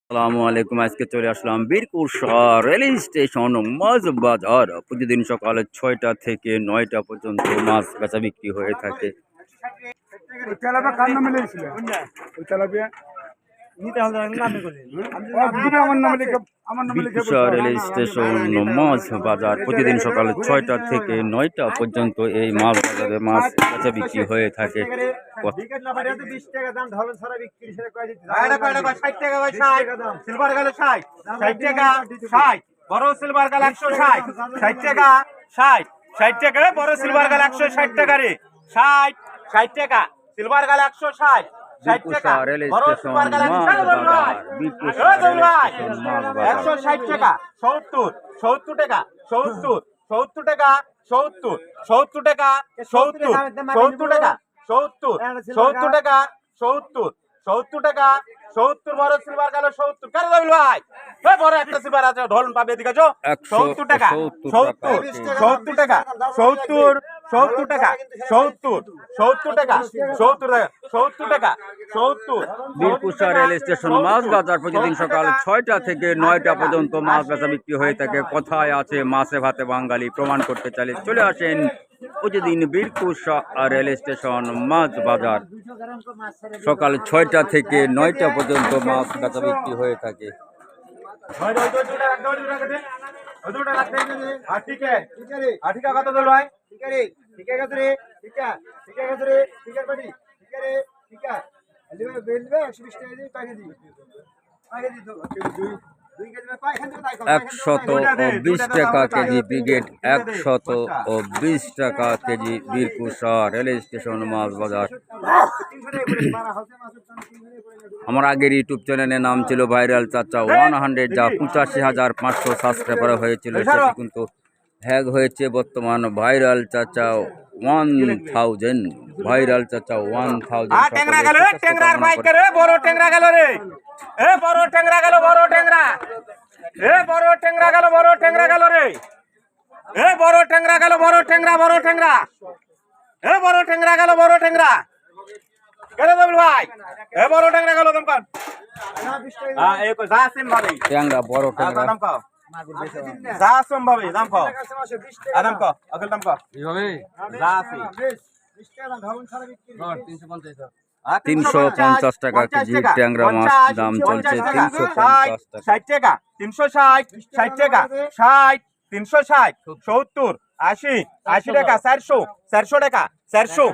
আসসালামু আলাইকুম। আজকে চলে আসলাম বীরপুর শহর রেল স্টেশন মাছ বাজার। প্রতিদিন সকালে 6টা থেকে 9টা পর্যন্ত মাছ বেচা বিক্রি হয়ে থাকে। বীরপুর শহর রেল স্টেশন মাছ বাজার প্রতিদিন সকালে 6টা থেকে 9টা পর্যন্ত এই মাছ বাজারে মাছ বেচা বিক্রি হয়ে থাকে। বড় সিলভার গাল 160 60 টাকা 60 60 টাকা বড় সিলভার গাল 160 টাকা রে 60 60 টাকা সিলভার গাল 160 60 টাকা বড় সিলভার গাল 160 টাকা 70 70 টাকা 70 70 টাকা 70 70 টাকা 70 70 টাকা 70 70 টাকা 70 70 টাকা 70 বড় সিলভার গেল 70 কেন রবিল ভাই এই বড় একটা সিলভার আছে ঢোলন পাবে এদিকে যো 70 টাকা 70 70 টাকা 70 70 টাকা 70 70 টাকা 70 টাকা 70 টাকা 70 বীরপুর শহর রেল স্টেশন মাছ বাজার প্রতিদিন সকাল 6টা থেকে 9টা পর্যন্ত মাছ বেচা বিক্রি হয়ে থাকে। কথায় আছে মাছে ভাতে বাঙালি, প্রমাণ করতে চাইলে চলে আসেন প্রতিদিন বীরপুর শহর রেল স্টেশন মাছ বাজার। সকাল 6টা থেকে 9টা পর্যন্ত মাছ বেচা বিক্রি হয়ে থাকে। $120 কেজি ব্রিগেড, 120 টাকা কেজি বীরপুর শহর রেল স্টেশন মাছ বাজার। আমার আগের ইউটিউব চ্যানেলের নাম ছিল ভাইরাল চাচা 100, যা 85,500 সাবস্ক্রাইবার হয়েছিল, সেটি কিন্তু হ্যাক হয়েছে। বর্তমান ভাইরাল চাচা 1000, ভাইরাল চাচা 1000। ট্যাংরা গেল রে, ট্যাংরার মাইক রে, বড় ট্যাংরা গেল রে, এ বড় ট্যাংরা গেল, বড় ট্যাংরা, এ বড় ট্যাংরা গেল, বড় ট্যাংরা গেল রে, এ বড় ট্যাংরা গেল, বড় ট্যাংরা, বড় ট্যাংরা, এ বড় ট্যাংরা গেল, বড় ট্যাংরা কেন রবিল ভাই এ বড় ট্যাংরা গেল দাম কর এই কো জাসিম ভাবে ট্যাংরা বড় ট্যাংরা দাম কর জাসিম ভাবে দাম কর দাম কর আগল দাম কর এইভাবে জাসিম 350 টাকা কেজি ট্যাংরা মাছ দাম চলছে 350 টাকা। 60 টাকা 360 60 টাকা 60 360 70 80 80 টাকা 400 400 টাকা 400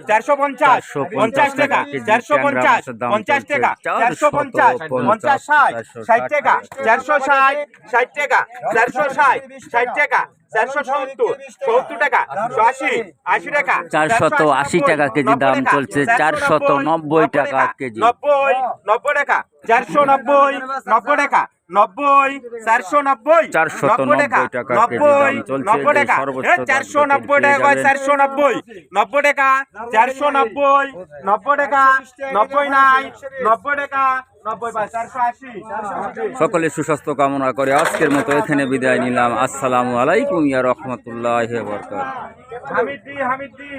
450 50 টাকা 450 50 টাকা 450 50 60 টাকা 460 60 টাকা 460 60 টাকা 470 70 টাকা 80 80 টাকা 480 টাকা কেজি দাম চলছে 490 টাকা কেজি। 90 90 টাকা 490 90 টাকা 90 490 490 টাকা কেজি দাম চলছে। সর্বোচ্চ 490 টাকা 490 90 টাকা 490 90 টাকা 90 নাই 90 টাকা 90 480। সকলে সুস্বাস্থ্য কামনা করে আজকের মতো এখানে বিদায় নিলাম। আসসালামু আলাইকুম ইয়া রাহমাতুল্লাহি ওয়া বারাকাতুহু। হামিদি